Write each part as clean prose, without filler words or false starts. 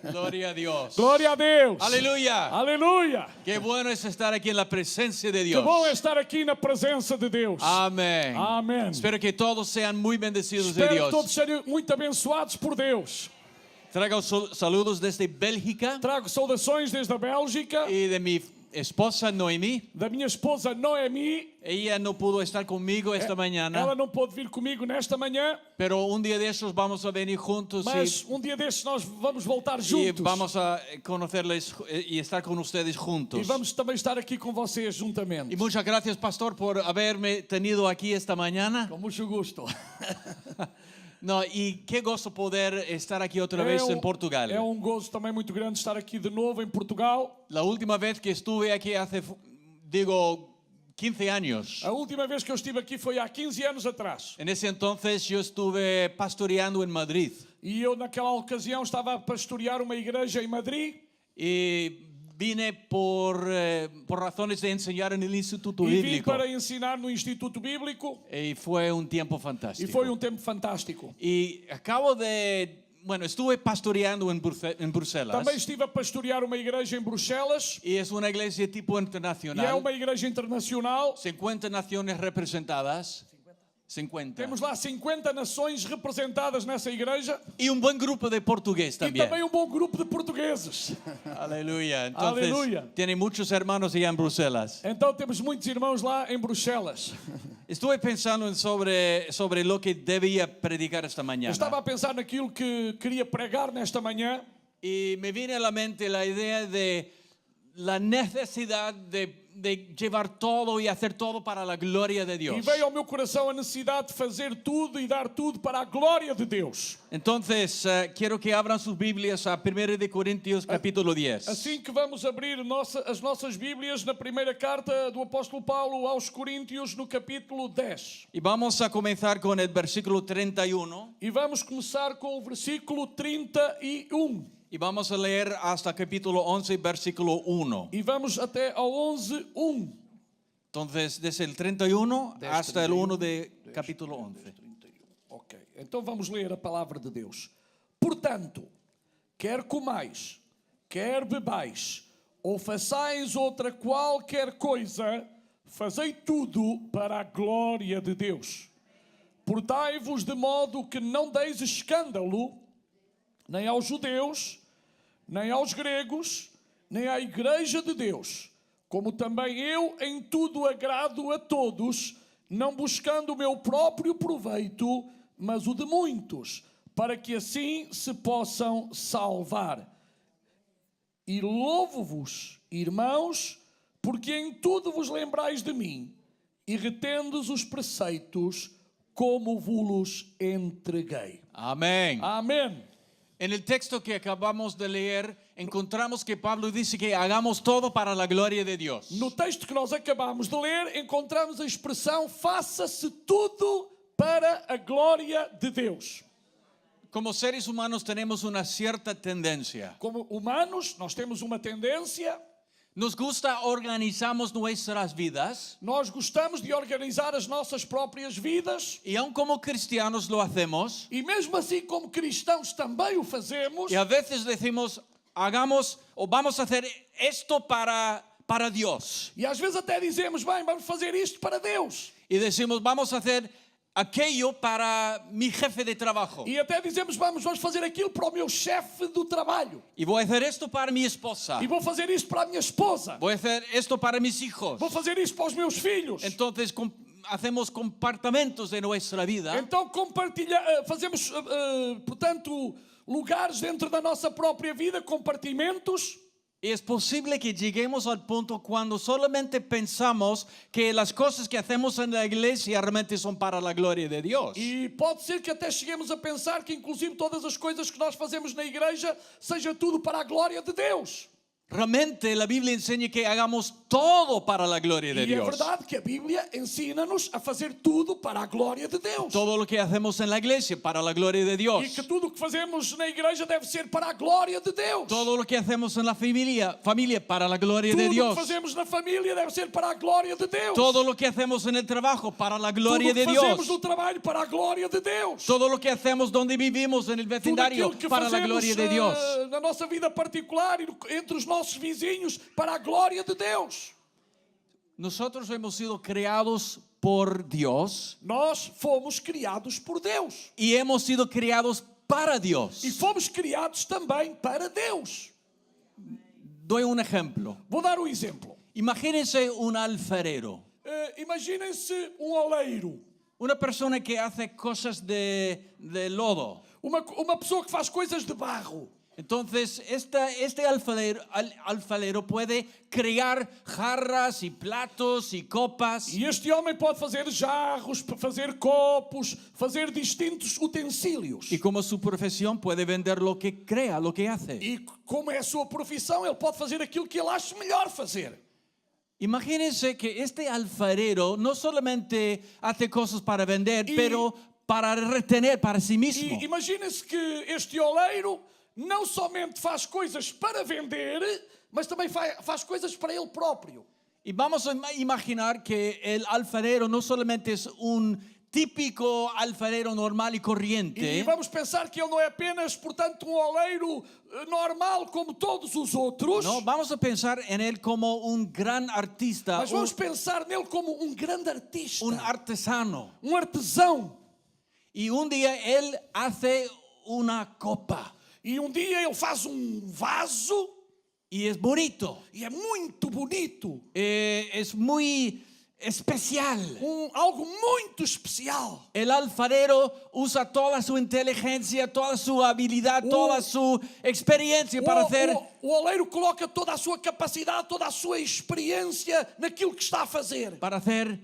Gloria a Dios. Glória a Deus. Aleluya. Aleluia. Qué bueno es estar aquí en la presencia de Que Dios. bom é estar aqui na presença de Deus. Amén. Amém. Espero que todos sean muy bendecidos de Espero que Dios. todos sejam muito abençoados por Deus. Traigo saludos desde Bélgica Trago saudações desde a Bélgica, y de mi esposa Noemí. da minha esposa Noemi. Ella no pudo estar conmigo esta mañana, Ela não pôde vir comigo nesta manhã, pero un día de estos vamos a venir juntos mas dia destes nós vamos voltar y juntos. vamos a conocerles y estar con ustedes juntos. E vamos também estar aqui com vocês juntamente. Y muchas gracias, pastor, por haberme tenido aquí esta mañana. Com muito gosto. No, y qué gozo poder estar aquí otra vez en Portugal. É gozo também muito grande estar aqui de novo em Portugal. La última vez que estuve aquí hace, 15 años. A última vez que eu estive aqui foi há 15 anos atrás. En ese entonces yo estuve pastoreando en Madrid. E eu naquela ocasião estava a pastorear uma igreja em Madrid. Y vine por razones de enseñar en el Instituto E vim Bíblico. para ensinar no Instituto Bíblico. Y fue un tiempo E fantástico. foi tempo fantástico. Y estuve pastoreando en Bruselas. Também estive a pastorear uma igreja em Bruxelas. Y es una iglesia tipo E é internacional. uma igreja internacional. 50 naciones representadas. 50. Temos lá 50 nações representadas nessa igreja. Y un buen grupo de portugués E también. também bom grupo de portugueses. Aleluya. Entonces, Aleluya. tiene muchos hermanos allá en Bruselas. Então temos muitos irmãos lá em Bruxelas. Estuve pensando sobre lo que debía predicar esta mañana. Estava a pensar naquilo que queria pregar nesta manhã. Y me viene a la mente la idea de la necesidad de llevar todo y hacer todo para la gloria de Dios. E veio ao meu coração a necessidade de fazer tudo e dar tudo para a glória de Deus. Entonces, quiero que abran sus Biblias a 1 de Corintios capítulo 10. Assim que vamos abrir as nossas Bíblias na primeira carta do apóstolo Paulo aos Coríntios, no capítulo 10. Y vamos a comenzar con el versículo 31 E vamos começar com o versículo 31. y vamos a leer hasta capítulo 11, versículo 1. E vamos até ao 11:1. Entonces, desde el 31 10, hasta el 31, 1 de capítulo 11. Ok, então vamos ler a palavra de Deus. Portanto, quer comais, quer bebais, ou façais outra qualquer coisa, fazei tudo para a glória de Deus. Portai-vos de modo que não deis escândalo, nem aos judeus, nem aos gregos, nem à igreja de Deus, como também eu em tudo agrado a todos, não buscando o meu próprio proveito, mas o de muitos, para que assim se possam salvar. E louvo-vos, irmãos, porque em tudo vos lembrais de mim, e retendes os preceitos, como vos entreguei. Amén. Amém. En el texto que acabamos de leer, encontramos que Pablo dice que hagamos todo para la gloria de Dios. No texto que nós acabamos de ler, encontramos a expressão faça-se tudo para a glória de Deus. Como seres humanos tenemos una cierta tendencia. Como humanos, nós temos uma tendência, Nos gusta, organizamos nuestras vidas nós gostamos de organizar as nossas próprias vidas y aun como cristianos lo hacemos e mesmo assim como cristãos também o fazemos y a veces decimos, hagamos o vamos a hacer esto para Dios. e às vezes até dizemos, bem, vamos fazer isto para Deus. Y decimos, vamos a hacer aquello para mi jefe de trabajo. E até dizemos, vamos fazer aquilo para o meu chefe do trabalho. Y voy a hacer esto para mi esposa. E vou fazer isto para a minha esposa. Voy a hacer esto para mis hijos. Vou fazer isto para os meus filhos. Entonces hacemos compartimentos de nuestra vida. Então fazemos, portanto, lugares dentro da nossa própria vida, compartimentos. Y es posible que lleguemos al punto cuando solamente pensamos que las cosas que hacemos en la iglesia realmente son para la gloria de Dios. E pode ser que até cheguemos a pensar que inclusive todas as coisas que nós fazemos na igreja seja tudo para a glória de Deus. realmente la Biblia enseña que hagamos todo para la gloria de E é Dios. verdade que a Bíblia ensina-nos a fazer tudo para a glória de Deus. Todo lo que hacemos en la iglesia para la gloria de E Dios. que tudo o que fazemos na igreja deve ser para a glória de Deus. Todo lo que hacemos en la familia para la gloria Tudo de o que Dios. fazemos na família deve ser para a glória de Deus. Todo lo que hacemos en el trabajo para la Tudo gloria o que de fazemos Dios. no trabalho para a glória de Deus. Todo lo que hacemos donde vivimos en el Tudo vecindario aquilo que para la fazemos gloria de Dios. na nossa vida particular e entre os nossos vizinhos para a glória de Deus. Nosotros hemos sido creados por Dios Nós fomos criados por Deus. y hemos sido creados para Dios. E fomos criados também para Deus. Doy un ejemplo. Vou dar um exemplo. Imagínense un alfarero, Imaginem-se oleiro. una persona que hace cosas de lodo. Uma pessoa que faz coisas de barro. Entonces, este alfarero puede crear jarras y platos y copas. E este homem pode fazer jarros, fazer copos, fazer distintos utensílios. Y como su profesión puede vender lo que crea, lo que hace. E como é a sua profissão, ele pode fazer aquilo que ele acha melhor fazer. Imagínense que este alfarero no solamente hace cosas para vender, pero para retener para sí mismo. E imagina-se que este oleiro não somente faz coisas para vender, mas também faz coisas para ele próprio. Y vamos a imaginar que el alfarero no solamente es un típico alfarero normal y corriente. E vamos pensar que ele não é apenas, portanto, um oleiro normal como todos os outros. No, vamos a pensar en él como un gran artista, Mas vamos pensar nele como um grande artista, un artesano. um artesão. Y un día él hace una copa E um dia ele faz um vaso y es bonito, e é muito bonito, es muy especial. algo muito especial. El alfarero usa toda su inteligencia, toda su habilidad, toda su experiencia para hacer. O oleiro coloca toda a sua capacidade, toda a sua experiência naquilo que está a fazer. Para hacer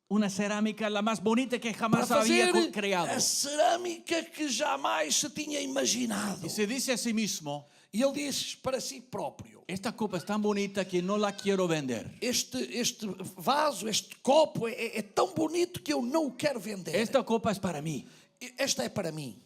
una cerámica la más bonita que Para jamás había fazer creado. a cerâmica que jamais se tinha imaginado. Y se dice a sí mismo, E ele diz para si próprio: esta copa es tan bonita que no la quiero vender. este vaso, este copo é tão bonito que eu não o quero vender. Esta copa es para mí. Esta é para mim.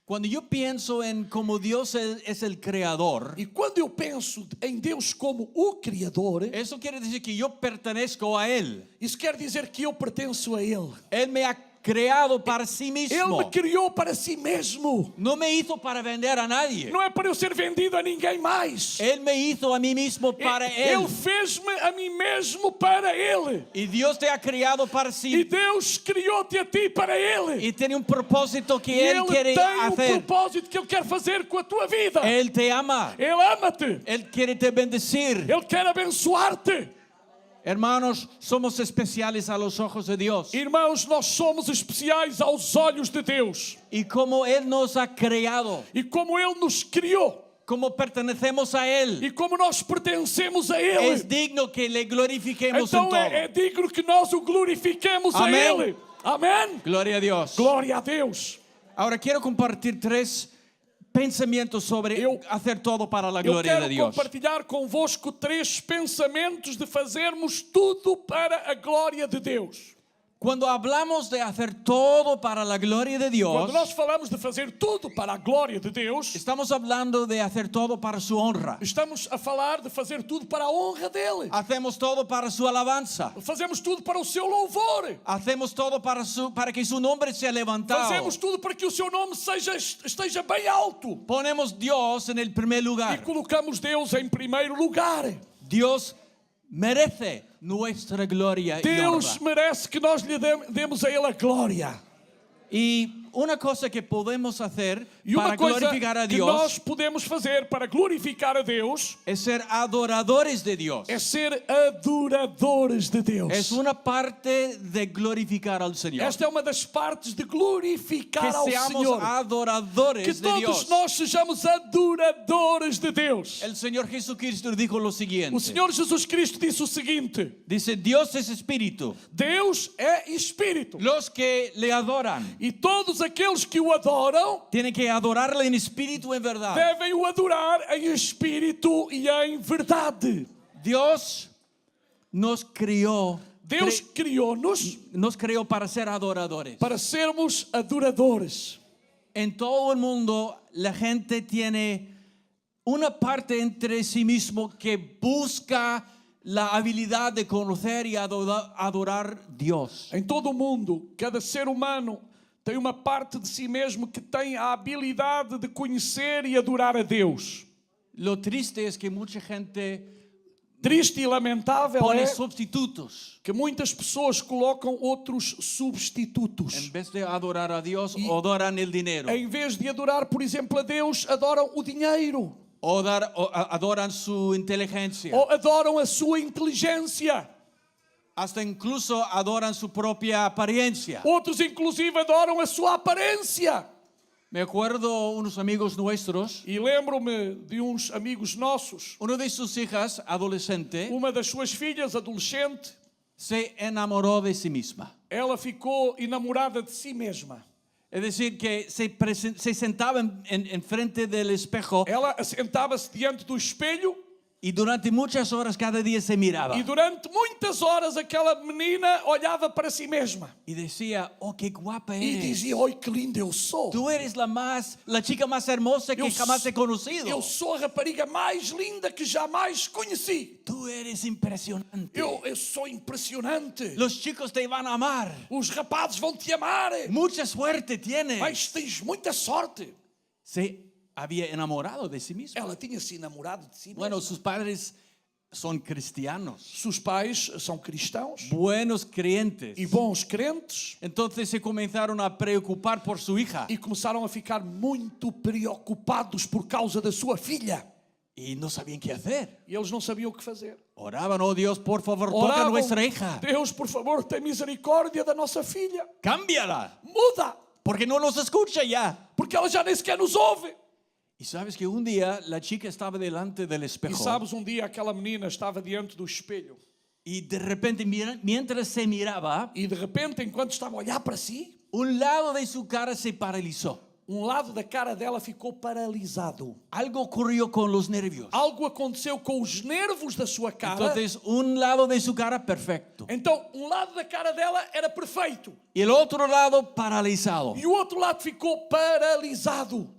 Cuando yo pienso en cómo Dios es el creador, E quando eu penso em Deus como o Criador, eso quiere decir que yo pertenezco a Él. isso quer dizer que eu pertenço a Ele. Él me ha creado para sí Ele mismo. me criou para si mesmo. No me hizo para vender a nadie. Não é para eu ser vendido a ninguém mais. Él me hizo a mí mismo para Él. Ele fez-me a mim mesmo para Ele. Y Dios te ha creado para E sí. Deus criou-te a ti para Ele. Y tiene un propósito que E Él Ele quiere tem hacer. propósito que Ele quer fazer com a tua vida. Él te ama. Ele ama-te. Él quiere te bendecir. Ele quer abençoar-te. Hermanos, somos especiales a los ojos de Dios. Irmãos, nós somos especiais aos olhos de Deus. Y como Él nos ha creado, E como Ele nos criou, como pertenecemos a Él, e como nós pertencemos a es Ele, digno que le glorifiquemos en então todo. é digno que nós o glorifiquemos a Amém. Ele. Amém? Gloria a Dios. Glória a Deus. Ahora quiero compartir 3 pensamientos sobre hacer todo para la Eu gloria de quero Dios. compartilhar convosco 3 pensamentos de fazermos tudo para a glória de Deus. Cuando hablamos de hacer todo para la gloria de Dios, Quando nós falamos de fazer tudo para a glória de Deus, estamos hablando de hacer todo para su honra. estamos a falar de fazer tudo para a honra dele. Hacemos todo para su alabanza. Fazemos tudo para o seu louvor. Hacemos todo para que su nombre sea levantado. Fazemos tudo para que o seu nome esteja bem alto. Ponemos Dios en el primer E lugar. colocamos Deus em primeiro lugar. Dios merece nuestra gloria y Deus honra. merece que nós lhe demos a Ele a glória. Y una cosa que podemos hacer E uma para coisa glorificar a que Dios nós podemos fazer para glorificar a Deus es ser adoradores de Dios. é ser adoradores de Deus. Es una parte de glorificar al Señor. Esta é uma das partes de glorificar Que ao seamos Senhor. adoradores Que de todos Dios. nós sejamos adoradores de Deus. El Señor Jesucristo dijo lo O siguiente. Senhor Jesus Cristo disse o seguinte: Dice, Dios es espíritu. Deus é Espírito. Los que le adoran E todos aqueles que o adoram tienen que adorarle en espíritu y en verdad. devem o adorar em espírito e em verdade. Dios nos crió, Deus criou-nos nos creó para ser adoradores. para sermos adoradores. En todo el mundo la gente tiene una parte entre sí mismo que busca la habilidad de conocer y adorar Dios. Em todo o mundo, cada ser humano tem uma parte de si mesmo que tem a habilidade de conhecer e adorar a Deus. Lo triste es que mucha gente Triste e lamentável pone é sustitutos. que muitas pessoas colocam outros En substitutos. vez de adorar a Dios, adoran el dinero. Em vez de adorar, por exemplo, a Deus, adoram o dinheiro. Adoran su inteligencia. Ou adoram a sua inteligência. Hasta incluso adoran su propia apariencia. Outros, inclusive, adoram a sua aparência. Me acuerdo unos amigos nuestros, E lembro-me de uns amigos nossos, uno de sus hijas, adolescente, uma das suas filhas, adolescente, se enamoró de sí misma. ela ficou enamorada de si mesma. Es decir, que se sentaba en frente del espejo Ela sentava-se diante do espelho y durante muchas horas cada día se miraba. e durante muitas horas aquela menina olhava para si mesma Y decía, oh, qué guapa e eres. dizia: "Oi, que linda eu sou! Tú eres la chica más hermosa que Eu jamás he conocido. Eu sou a rapariga mais linda que jamais conheci. Tú eres impresionante. Eu sou impressionante. Los chicos te van a amar. Os rapazes vão te amar. Mucha suerte tienes. Mas tens muita sorte." Se había enamorado de sí misma. Ela tinha se enamorado de si mesma. Bueno, sus padres son cristianos, Seus pais são cristãos buenos creyentes. e bons crentes Entonces se comenzaron a preocupar por su hija e começaram a ficar muito preocupados por causa da sua filha. y no sabían qué hacer. E eles não sabiam o que fazer. Oraban, oh Dios, por favor, toca a Oravam: nuestra hija. "Deus, por favor, tem misericórdia da nossa filha. Cámbiala, Muda, porque no nos escucha ya. porque ela já nem sequer nos ouve." Y sabes que un día la chica estaba delante del E espejo sabes, dia aquela menina estava diante do espelho y de repente, mientras se miraba, e de repente, enquanto estava a olhar para si, un lado de su cara se paralizó. lado da cara dela ficou paralisado. Algo ocurrió con los nervios. Algo aconteceu com os nervos da sua cara. Entonces, un lado de su cara perfecto Então, lado da cara dela era perfeito y el otro lado paralizado. e o outro lado ficou paralisado.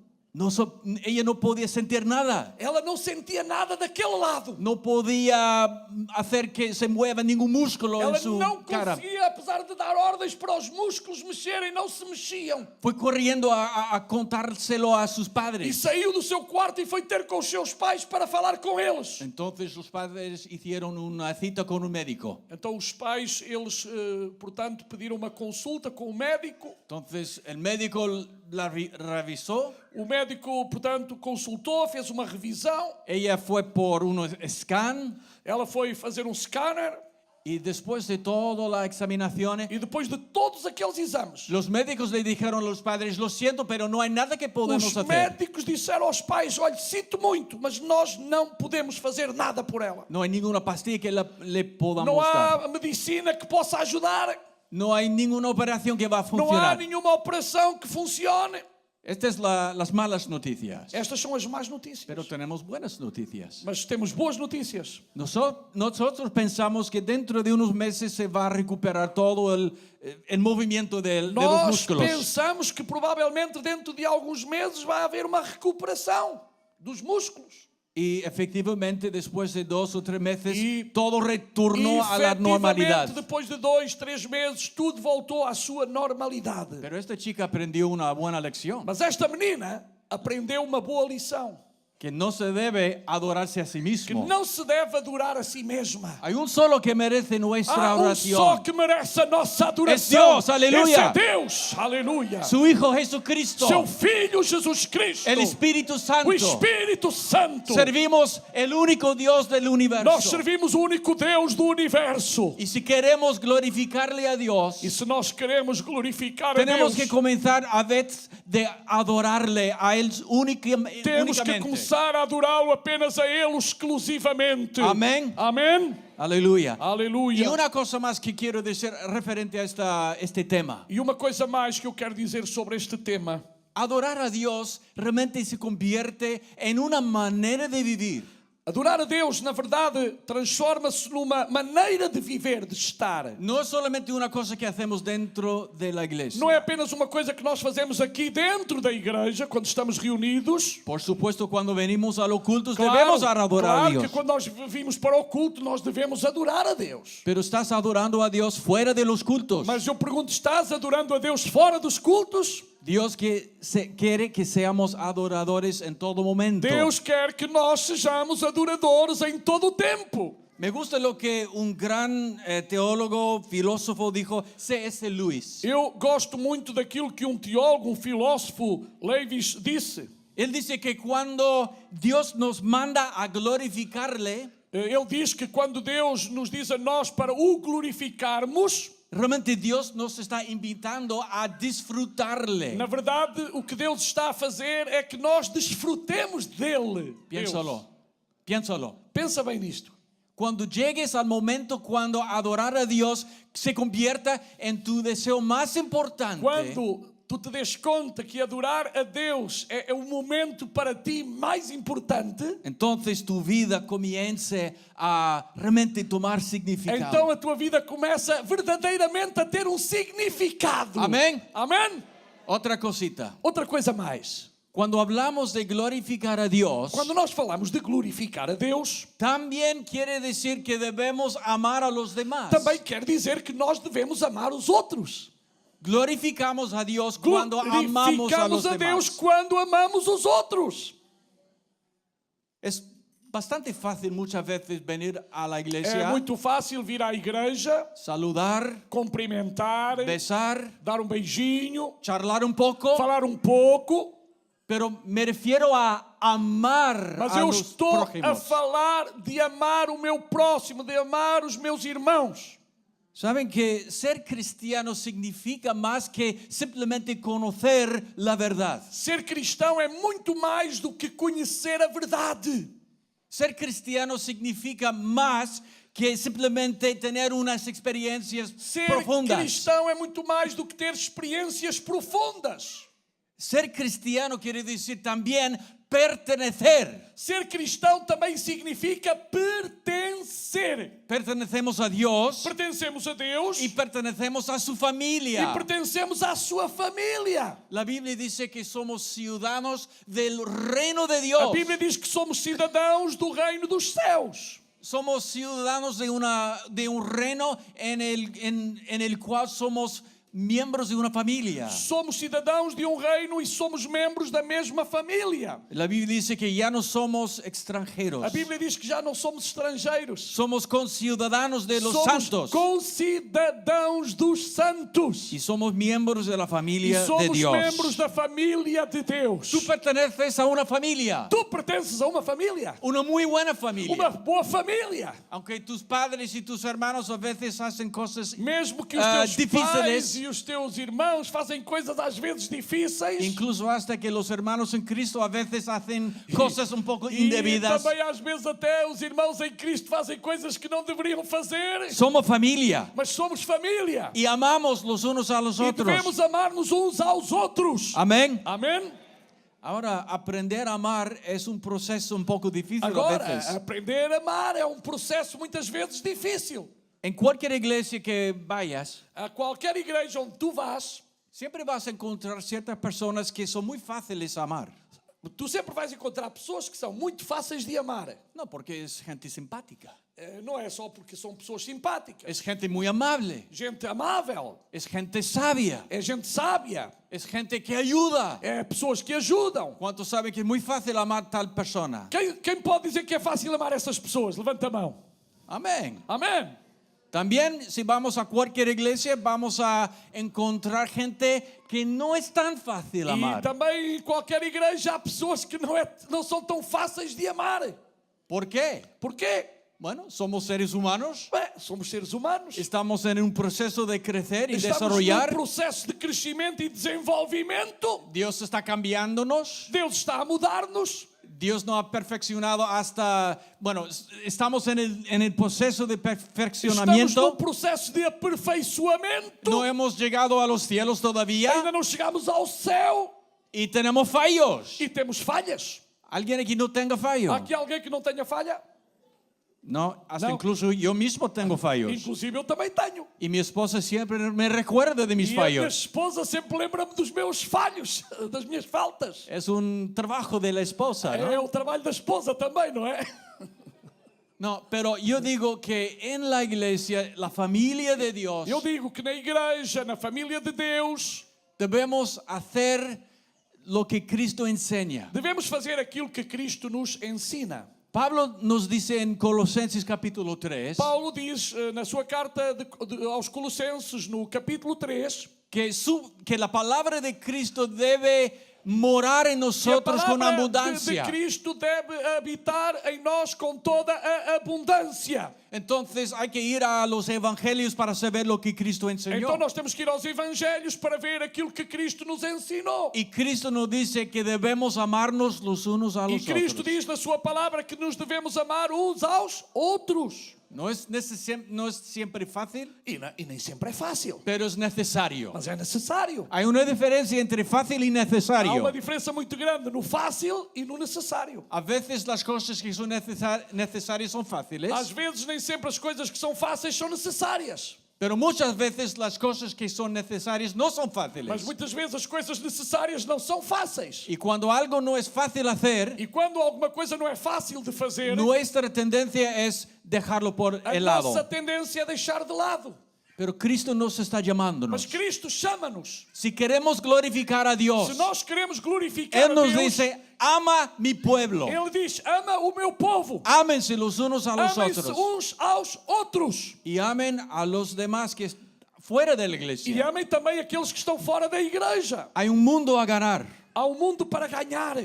Ella no podía sentir nada. Ela não sentia nada daquele lado. No podía hacer que se mueva ningún músculo Ela en su não cara. conseguia, apesar de dar ordens para os músculos mexerem, não se mexiam. Fue corriendo a contárselo a sus E padres. saiu do seu quarto e foi ter com os seus pais para falar com eles. Entonces los padres hicieron una cita con un médico. Então os pais, eles, portanto, pediram uma consulta com o médico. Entonces el médico la revisó. O médico, portanto, consultou, fez uma revisão. Ella fue por un scan Ela foi fazer um scanner. y después de toda la examinación, E depois de todos aqueles exames, los médicos le dijeron a los padres, lo siento, pero no hay nada que podemos os hacer. médicos disseram aos pais: "Olha, sinto muito, mas nós não podemos fazer nada por ela. No hay ninguna pastilla que le podamos Não dar. há medicina que possa ajudar. No hay ninguna operación que va a Não há funcionar. nenhuma operação que funcione." Estas son las malas noticias. Estas são as más notícias. Pero tenemos buenas noticias. Mas temos boas notícias. Nosotros pensamos que dentro de unos meses se va a recuperar todo el movimiento de los Nós músculos. pensamos que provavelmente dentro de alguns meses vai haver uma recuperação dos músculos. Y efectivamente después de 2 o 3 meses Y- todo retornó a la normalidad. Depois de 2, 3 meses, tudo voltou à sua normalidade. Pero esta chica aprendió una buena lección, Mas esta menina aprendeu uma boa lição. que no se debe adorarse a sí Que mismo. não se deve adorar a si mesma. Hay un solo que merece nuestra Há só oración. que merece a nossa adoração. Es Dios, aleluya. Esse é Deus, aleluia. Su Hijo Jesucristo, Seu Filho Jesus Cristo. el Espíritu Santo. O Espírito Santo. Servimos el único Dios del Nós universo. servimos o único Deus do universo. Y si queremos glorificarle a Dios, E se nós queremos glorificar a tenemos Deus, que comenzar a de adorarle a Él Temos que únicamente. começar a adorá-lo apenas a Ele exclusivamente. Amém. Amém? Aleluya. Y Aleluia. una cosa más que quiero decir referente a este tema. E uma coisa mais que eu quero dizer sobre este tema. Adorar a Dios realmente se convierte en una manera de vivir. Adorar a Deus, na verdade, transforma-se numa maneira de viver, de estar. No es solamente una cosa que hacemos dentro de la iglesia. Não é apenas uma coisa que nós fazemos aqui dentro da igreja, quando estamos reunidos. Por supuesto, cuando venimos a los cultos debemos adorar a Claro Dios. que quando nós vimos para o culto, nós devemos adorar a Deus. Pero estás adorando a Dios fuera de los cultos. Mas eu pergunto, estás adorando a Deus fora dos cultos? Dios quiere que seamos adoradores en todo momento. Deus quer que nós sejamos adoradores em todo o tempo. Me gusta lo que un gran teólogo, filósofo dijo, C.S. Lewis. Eu gosto muito daquilo que um teólogo, um filósofo, Lewis, disse. Él dice que cuando Dios nos manda a glorificarle, Ele diz que quando Deus nos diz a nós para o glorificarmos, realmente Dios nos está invitando a disfrutarle. na verdade, o que Deus está a fazer é que nós desfrutemos dele. Piénsalo, piénsalo. Pensa bem nisto. Cuando llegues al momento cuando adorar a Dios se convierta en tu deseo más importante, Quando tu te des conta que adorar a Deus é o momento para ti mais importante, entonces tu vida comience a realmente tomar significado. então a tua vida começa verdadeiramente a ter um significado. Amém? Amém? Otra cosita. Outra coisa mais. Cuando hablamos de glorificar a Dios, Quando nós falamos de glorificar a Deus, también quiere decir que debemos amar a los demás. também quer dizer que nós devemos amar os outros. Glorificamos a Dios cuando amamos a los Glorificamos a Deus demás. quando amamos os outros. Es bastante fácil muchas veces venir a la É iglesia, muito fácil vir à igreja, saludar, cumprimentar, besar, dar um beijinho, charlar un poco, falar um pouco, pero me refiero a amar mas a eu los estou a prójimos. falar de amar o meu próximo, de amar os meus irmãos. Saben que ser cristiano significa más que simplemente conocer la verdad. Ser cristão é muito mais do que conhecer a verdade. Ser cristiano significa más que simplemente tener unas experiencias Ser profundas. cristão é muito mais do que ter experiências profundas. Ser cristiano quiere decir también pertenecer. Ser cristão também significa pertencer. Pertenecemos a Dios Pertencemos a Deus y pertenecemos a su e familia. pertencemos à sua família. La Biblia dice que somos ciudadanos del reino de A Dios. Bíblia diz que somos cidadãos do reino dos céus. Somos ciudadanos de un reino en el cual somos miembros de una familia. Somos cidadãos de reino e somos membros da mesma família. La Biblia dice que ya no somos extranjeros. A Bíblia diz que já não somos estrangeiros. Somos conciudadanos de los Somos santos. concidadãos dos santos. Y somos miembros de la E familia de somos Dios. membros da família de Deus. Tú perteneces a una familia. Tu pertences a uma família. Una muy buena familia. Uma boa família. Aunque tus padres y tus hermanos a veces hacen cosas Mesmo que os teus difíceis. pais e os teus irmãos fazem coisas às vezes difíceis. Incluso hasta que los hermanos en Cristo a veces hacen cosas un poco E indebidas. também às vezes até os irmãos em Cristo fazem coisas que não deveriam fazer. Somos familia Mas somos família. y amamos los unos a los E otros. devemos amar-nos uns aos outros. Amén. Amém? Ahora, aprender a amar es un proceso un poco difícil a Agora, veces. aprender a amar é um processo muitas vezes difícil. En cualquier iglesia que vayas, A qualquer igreja onde tu vás, siempre vas a encontrar ciertas personas que son muy fáciles a amar. tu sempre vais encontrar pessoas que são muito fáceis de amar. No, porque es gente simpática. Não é só porque são pessoas simpáticas. Es gente muy amable. Gente amável. Es gente sabia. É gente sábia. Es gente que ayuda. É pessoas que ajudam. ¿Cuántos saben que es muy fácil amar tal persona? Quem pode dizer que é fácil amar essas pessoas? Levanta a mão. Amén. Amém. También si vamos a cualquier iglesia vamos a encontrar gente que no es tan fácil E amar. também em qualquer igreja há pessoas que não são tão fáceis de amar. ¿Por qué? Porquê? Bueno, somos seres humanos. Bem, somos seres humanos. Estamos en un proceso de crecer y Estamos desarrollar. num processo de crescimento e desenvolvimento. Dios está cambiándonos. Deus está a mudar-nos. Dios nos ha perfeccionado hasta, bueno, estamos en el proceso de Estamos perfeccionamiento. num processo de aperfeiçoamento. No hemos llegado a los cielos todavía Ainda não chegamos ao céu y tenemos fallos. e temos falhas. ¿Alguien aquí no tenga fallo? Há aqui alguém que não tenha falha? No, hasta No. incluso yo mismo tengo fallos. Inclusive eu também tenho. Y mi esposa siempre me recuerda de mis E a minha fallos. esposa sempre lembra-me dos meus falhos, das minhas faltas. Es un trabajo de la esposa, ¿no? É o trabalho da esposa também, não é? No, pero yo digo que en la iglesia, la familia de Dios, Eu digo que na igreja, na família de Deus, debemos hacer lo que Cristo enseña. devemos fazer aquilo que Cristo nos ensina. Pablo nos dice en Colosenses capítulo 3 Paulo diz na sua carta aos Colossenses, no capítulo 3, que la palabra de Cristo debe morar en que a nosotros con palavra de abundancia. Cristo deve habitar em nós com toda a abundância. Entonces hay que ir a los evangelios para saber lo que Cristo enseñó. Então nós temos que ir aos evangelhos para ver aquilo que Cristo nos ensinou. Y Cristo nos dice que debemos amarnos los unos a E los Cristo otros. diz na sua palavra que nos devemos amar uns aos outros. No es siempre fácil, E nem sempre é fácil, pero es necesario. mas é necessário. Hay una diferencia entre fácil y Há necesario. uma diferença muito grande no fácil e no necessário. A veces las cosas que son necesarias son fáciles, Às vezes nem sempre as coisas que são fáceis são necessárias. pero muchas veces las cosas que son necesarias no son Mas fáciles. muitas vezes as coisas necessárias não são fáceis. Y cuando algo no es fácil hacer, E quando alguma coisa não é fácil de fazer, nuestra tendencia es dejarlo por a el lado. nossa tendência é deixar de lado. Pero Cristo nos está Mas llamándonos. Cristo chama-nos. Si queremos glorificar a Dios, Se nós queremos glorificar Él a nos Deus, dice, ama mi pueblo. Ele diz, ama o meu povo. Ámense los unos a los Amem-se otros. uns aos outros. Y amen a los demás que fuera de la E iglesia. amem também aqueles que estão fora da igreja. Hay un mundo a ganar. Há um mundo para ganhar.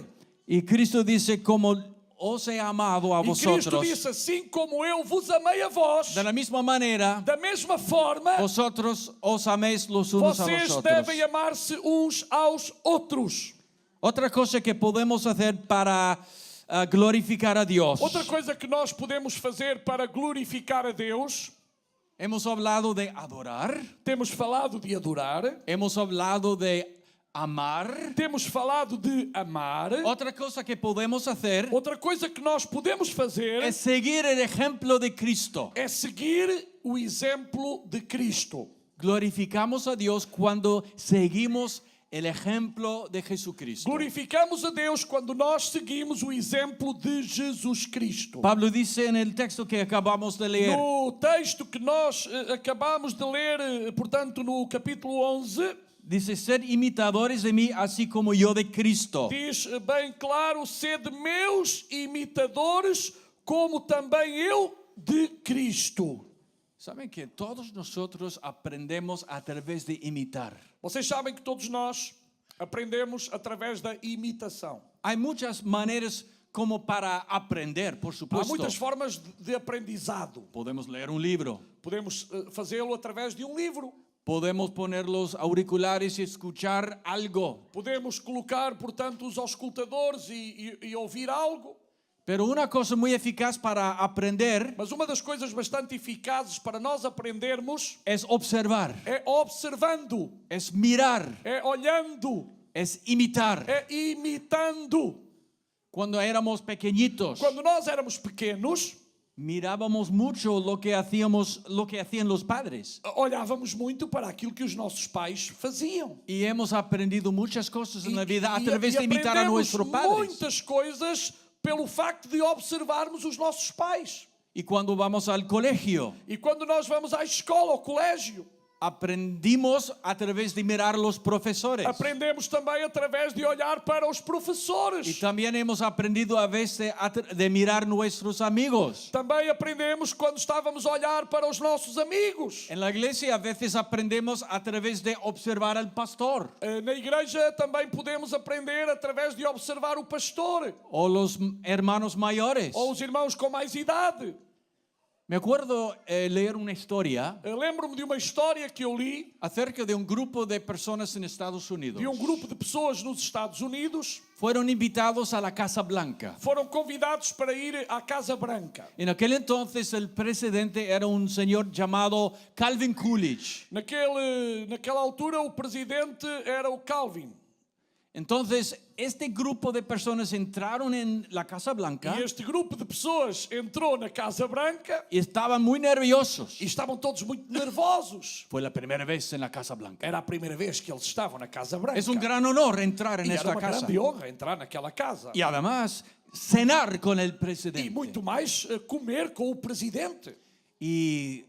Y Cristo dice, como os he amado a E Cristo vosotros, disse, assim como eu vos amei a vós, de la misma manera, da mesma forma, vosotros os améis los unos a vocês los otros. devem amar-se uns aos outros. Otra cosa que podemos hacer para glorificar a Dios. Outra coisa que nós podemos fazer para glorificar a Deus, Hemos hablado de adorar, temos falado de adorar, hemos hablado de amar. temos falado de amar. Otra cosa que podemos hacer Outra coisa que nós podemos fazer es seguir el ejemplo de Cristo. é seguir o exemplo de Cristo. Glorificamos a Dios cuando seguimos el ejemplo de Jesucristo. Glorificamos a Deus quando nós seguimos o exemplo de Jesus Cristo. Pablo dice en el texto que acabamos de leer, No texto que nós acabamos de ler, portanto, no capítulo 11, dice, ser imitadores de mí así como yo de Cristo. diz bem claro, sede meus imitadores, como também eu de Cristo. Saben que todos nosotros aprendemos a través de imitar. Vocês sabem que todos nós aprendemos através da imitação. Hay muchas maneras como para aprender, por Há supuesto. muitas formas de aprendizado. Podemos leer un libro, Podemos fazê-lo através de um livro. podemos poner los auriculares y escuchar algo. Podemos colocar, portanto, os auscultadores e ouvir algo. Pero una cosa muy eficaz para aprender Mas uma das coisas bastante eficazes para nós aprendermos es observar, é observando, es mirar, é olhando, es imitar. é imitando. Cuando éramos pequeñitos, Quando nós éramos pequenos, mirábamos mucho lo que hacían los padres. olhávamos muito para aquilo que os nossos pais faziam. Y hemos aprendido muchas cosas en la vida a E través de imitar a aprendemos nuestros padres. muitas coisas pelo facto de observarmos os nossos pais. Y cuando vamos al colegio, E quando nós vamos à escola, ao colégio, aprendimos a través de mirar los profesores. aprendemos também através de olhar para os Y professores. también hemos aprendido a veces de mirar nuestros amigos. Também aprendemos quando estávamos a olhar para os nossos amigos. En la iglesia a veces aprendemos a través de observar al pastor Na igreja também podemos aprender através de observar o pastor o los hermanos mayores. ou os irmãos com mais idade. Me acuerdo leer una historia Eu lembro-me de uma história que eu li acerca de un grupo de personas en Estados Unidos. de um grupo de pessoas nos Estados Unidos. Fueron invitados a la Casa Blanca. Foram convidados para ir à Casa Branca. En aquel entonces el presidente era un señor llamado Calvin Coolidge. Naquela altura o presidente era o Calvin. Entonces, este grupo de personas entraron en la Casa Blanca E este grupo de pessoas entrou na Casa Branca y estaban muy nerviosos. e estavam todos muito nervosos. Fue la primera vez en la Casa Blanca. Era a primeira vez que eles estavam na Casa Branca. Es un gran honor entrar en E era esta uma casa. grande honra entrar naquela casa. Y además, cenar con el E presidente. muito mais comer com o presidente. Y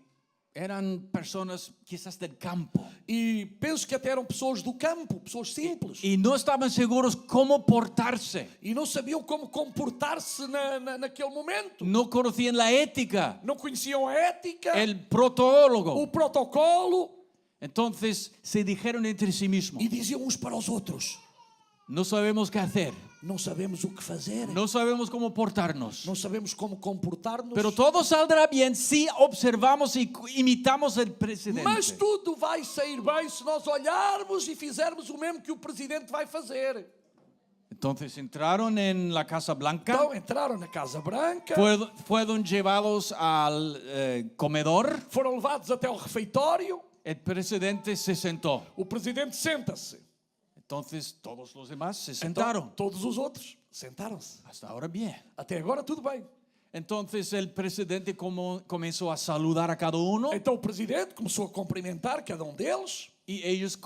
eran personas quizás del campo. E penso que até eram pessoas do campo, pessoas simples. Y no estaban seguros cómo portarse. E não sabiam como comportar-se naquele momento. No conocían la ética, Não conheciam a ética, el protólogo. o protocolo. Entonces se dijeron entre sí mismos, E diziam uns para os outros: no sabemos qué hacer, não sabemos o que fazer, no sabemos cómo portarnos, não sabemos como comportar-nos, pero todo saldrá bien si observamos y imitamos el mas presidente. tudo vai sair bem se nós olharmos e fizermos o mesmo que o presidente vai fazer. Entonces entraron en la Casa Blanca, Então entraram na Casa Branca, fueron llevados al comedor, foram levados até o refeitório, el presidente se sentó. o presidente senta-se. Entonces todos los demás se Então, sentaron. todos os outros sentaram-se. Hasta ahora bien. Até agora tudo bem. Entonces el presidente comenzó a saludar a cada uno Então o presidente começou a cumprimentar cada deles y ellos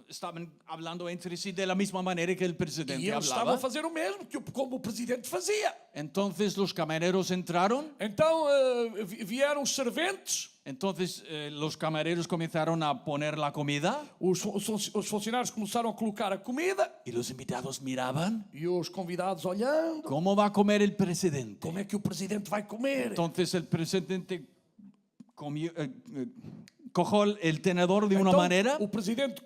estaban hablando entre sí de la misma manera que el e presidente eles estavam hablaba. a fazer o mesmo como o presidente fazia. Entonces los camareros entraron. Então vieram os serventes, Entonces los camareros comenzaron a poner la comida os funcionários começaram a colocar a comida y los invitados miraban e os convidados olhando. cómo va a comer el presidente. Como é que o presidente vai comer? Entonces el presidente cogió el tenedor de una Então, manera o presidente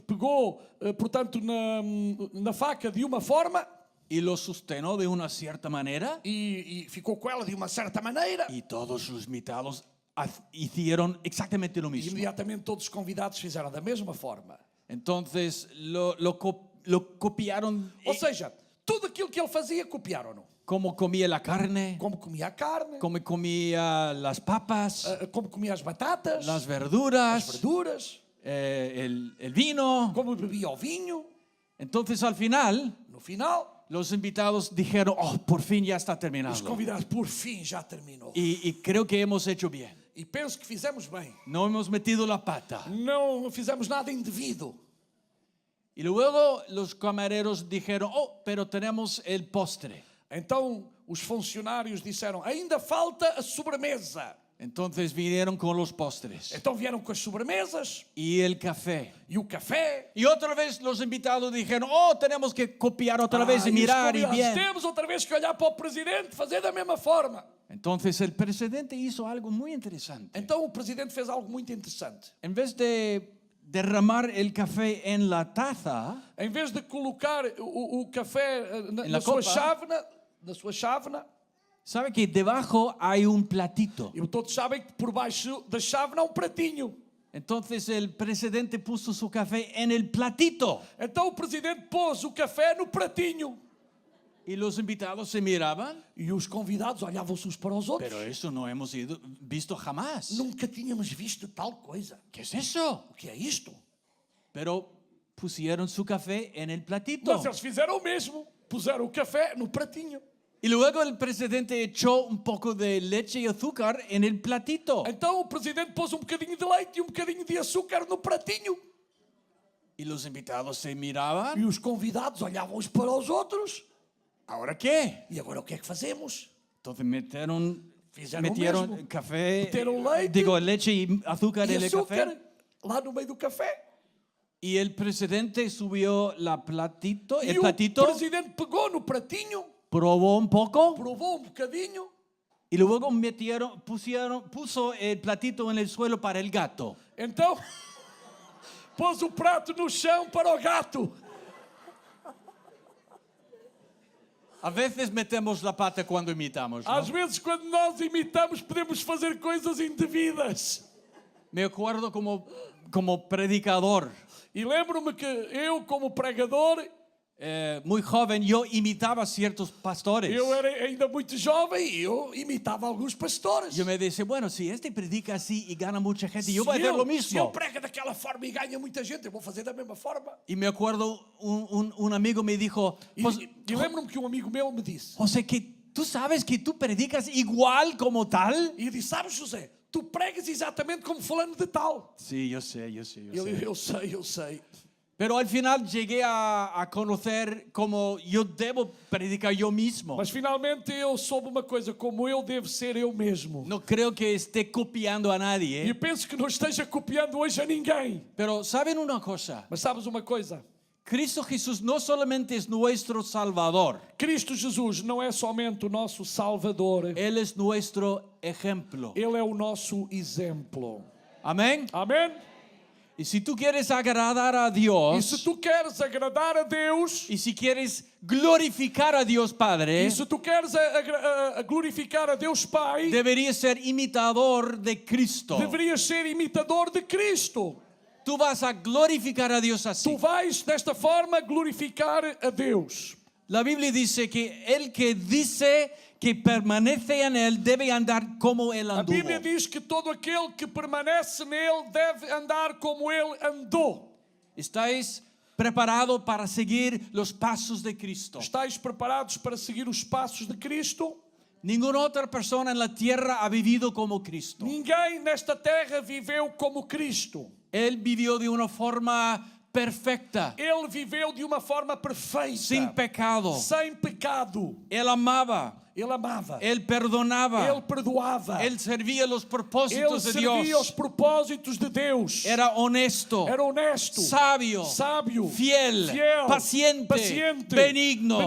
pegou, portanto, na faca de uma forma y lo sostenó de una cierta manera e ficou com ela de uma certa maneira. y todos los invitados hicieron exactamente lo E mismo. imediatamente todos os convidados fizeram da mesma forma. Entonces lo copiaron Ou seja, tudo aquilo que ele fazia, copiaram-no. como comía la carne, Como comia a carne, como comía las papas, como comia as batatas, las as verduras, verduras, el vino. como bebia o vinho. Entonces al final No final, los invitados dijeron, oh, por fin ya está os terminado. convidados, por fim, já terminou. Y creo que hemos hecho bien. E penso que fizemos bem. No hemos metido la pata. Não fizemos nada indevido. Y luego los camareros dijeron, oh, pero tenemos el postre. Então, os funcionários disseram, ainda falta a sobremesa. Entonces vinieron con los postres Então vieram com as sobremesas y el café. e o café. Y otra vez los invitados dijeron, oh, tenemos que copiar otra vez y os mirar y convidados, bien. temos outra vez que olhar para o presidente, fazer da mesma forma. Entonces el presidente hizo algo muy interesante. Então o presidente fez algo muito interessante. En vez de derramar el café en la taza, Em vez de colocar o café la na sua copa. chávena, sabe que debajo hay un platito. e todos sabem que por baixo da chávena há um pratinho. Entonces el presidente puso su café en el platito Então o presidente pôs o café no pratinho. y los invitados se miraban. E os convidados olhavam-se uns para os outros. Pero eso no hemos visto jamás. Nunca tínhamos visto tal coisa. ¿Qué es eso? O que é isto? Pero pusieron su café en el platito. Mas eles fizeram o mesmo. Puseram o café no pratinho. Y luego el presidente echó un poco de leche y azúcar en el platito. Então o presidente pôs bocadinho de leite e bocadinho de açúcar no pratinho. Y los invitados se miraban. E os convidados olhavam uns para os outros. ¿Ahora qué? E agora o que é que fazemos? Entonces metieron Fizeram o mesmo. café, Meteram leite leche y azúcar E en el açúcar café. lá no meio do café. Y el presidente subió el E o platito, presidente pegou no pratinho, probó un poco provou bocadinho y luego puso el platito en el suelo para el gato. Então, pôs o prato no chão para o gato. A veces metemos la pata cuando imitamos, ¿no? Às vezes, quando nós imitamos, podemos fazer coisas indevidas. Me acuerdo como predicador, E lembro-me que eu, como pregador, muy joven, yo imitaba ciertos pastores. eu era ainda muito jovem e eu imitava alguns pastores. Yo me decía, bueno, si este predica así y gana mucha gente, yo voy a Se hacer lo ele mismo. prega daquela forma e ganha muita gente, eu vou fazer da mesma forma. Y me acuerdo, un amigo me dijo, E lembro-me que um amigo meu me disse, José, que tú sabes que tú predicas igual como tal. e eu disse, sabes, José, tu pregas exatamente como fulano de tal. Sí, yo sé. Ele, eu sei. Pero al final llegué a conocer cómo yo debo predicar yo mismo. Mas finalmente eu soube uma coisa, como eu devo ser eu mesmo. No creo que esté copiando a E nadie. eu penso que não esteja copiando hoje a ninguém. Pero ¿saben una cosa? Mas sabes uma coisa? Cristo Jesús no solamente es nuestro Salvador, Cristo Jesus não é somente o nosso Salvador, Él es nuestro ejemplo. Ele é o nosso exemplo. Amén. Amém? Y si tú quieres agradar a E Dios, se tu queres agradar a Deus, y si quieres glorificar a Dios Padre, e se tu queres a glorificar a Deus Pai, deberías ser imitador de Cristo. deverias ser imitador de Cristo. Tú vas a glorificar a Dios así. Tu vais desta forma glorificar a Deus. La Biblia dice que el que dice que permanece en Él debe andar como Él A anduvo. Bíblia diz que todo aquele que permanece nele deve andar como ele andou. ¿Estáis preparados para seguir los pasos de Cristo? Estáis preparados para seguir os passos de Cristo? Ninguna otra persona en la tierra ha vivido como Cristo. Ninguém nesta terra viveu como Cristo. Él vivió de una forma perfecta, Ele viveu de uma forma perfeita, sin pecado. sem pecado. Él amaba, Ele amava, Él perdonaba, ele perdoava, Él servía los ele propósitos de servia Dios. os propósitos de Deus. Era honesto, Era honesto, sabio, sábio, fiel, paciente, paciente, benigno,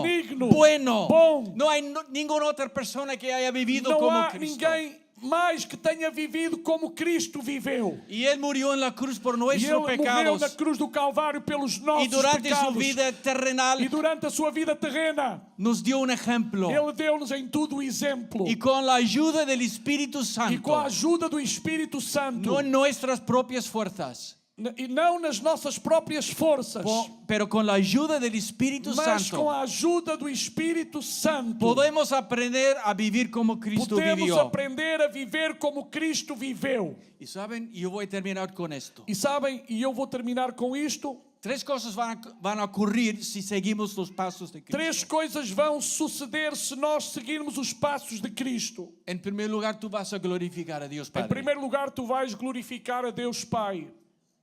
bueno. bom. No hay ninguna otra persona que haya vivido Não como há Cristo. ninguém mais que tenha vivido como Cristo viveu. Y Él murió en la cruz por E nuestros ele morreu pecados. na cruz do Calvário pelos Y nossos durante su pecados. vida terrenal E durante a sua vida terrena, nos dio un ejemplo. ele deu-nos em tudo o exemplo. Y con la ayuda del Espíritu E com a Santo, ajuda do Espírito Santo, no en nuestras propias fuerzas, e não nas nossas próprias forças, pero con la ayuda del Espíritu mas com Santo, a ajuda do Espírito Santo, podemos aprender a vivir como Cristo podemos vivió. aprender a viver como Cristo viveu. Y saben, yo voy a terminar con esto. E sabem, e eu vou terminar com isto, Tres cosas van a ocurrir si seguimos los pasos de Cristo. três coisas vão suceder se nós seguirmos os passos de Cristo. En primer lugar, tú vas a glorificar a Dios Em Padre. primeiro lugar, tu vais glorificar a Deus Pai.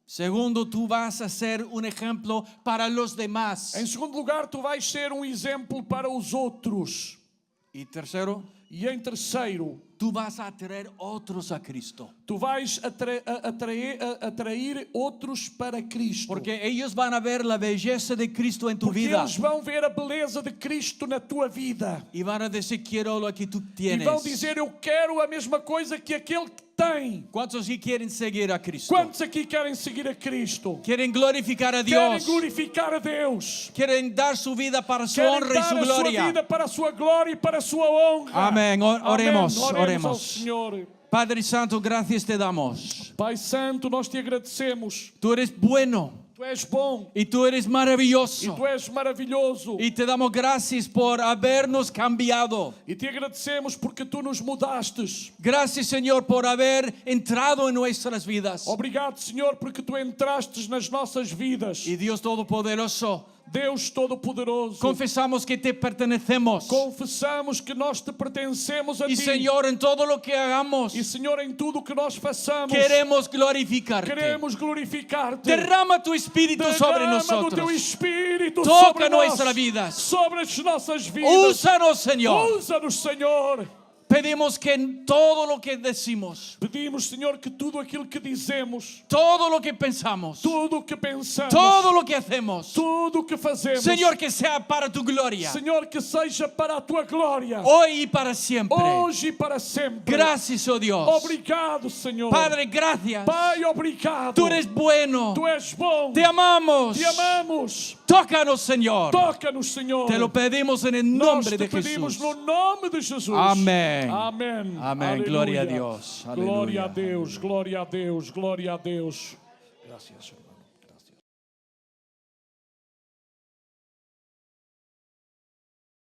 Segundo, tú vas a ser un ejemplo para los demás. Em segundo lugar, tu vais ser um exemplo para os outros. Y tercero, E em terceiro, tú vas a atraer otros a Cristo. tu vais atrair outros para Cristo. Porque ellos van a ver la belleza de Cristo en tu Porque vida. eles vão ver a beleza de Cristo na tua vida. Y van a decir, quiero lo que tú E tienes. vão dizer, eu quero a mesma coisa que aquele que tem. ¿Cuántos aquí quieren seguir a Cristo? Quantos aqui querem seguir a Cristo? Quieren glorificar a Querem Dios. glorificar a Deus. Quieren dar su vida para su Querem honra y dar su a sua gloria. vida para a sua glória e para a sua honra. Amén. Oremos, Amém. Ao oremos. Senhor. Padre Santo, gracias te damos. Pai Santo, nós te agradecemos. Tú eres bueno Tu és bom y tú eres e maravilloso. tu és maravilhoso. Y te damos gracias por habernos cambiado. E te agradecemos porque tu nos mudastes. Gracias, Señor, por haber entrado en nuestras vidas. Obrigado, Senhor, porque tu entrastes nas nossas vidas. Y Dios Todopoderoso, Deus Todo-Poderoso, confesamos que te pertenecemos. confessamos que nós te pertencemos a Y ti. Señor, en todo lo que hagamos, E, Senhor, em tudo o que nós façamos, queremos glorificarte. queremos glorificar-te. Derrama tu Espíritu sobre Derrama do teu nosotros. Espírito Toca sobre nós, nuestras vidas. sobre as nossas vidas. Úsanos, Señor. Usa-nos, Senhor. Pedimos que en todo lo que decimos, Pedimos, Senhor, que tudo aquilo que dizemos, todo lo que pensamos, tudo o que pensamos, todo lo que hacemos, tudo o que fazemos, Señor, que sea para tu gloria, Senhor, que seja para a tua glória, hoy y para siempre. hoje e para sempre. Gracias, oh Dios. Obrigado, Senhor. Padre, gracias. Pai, obrigado. Tú eres bueno. Tu és bom. Te amamos. Te amamos. Tócanos, Señor. Toca-nos, Senhor. Te lo pedimos en el Nós nombre te de pedimos Jesús. no nome de Jesus. Amém. Amém. Amém. Aleluia. Glória a Deus. Glória a Aleluia. Deus. Glória a Deus. Glória a Deus. Graças, Senhor.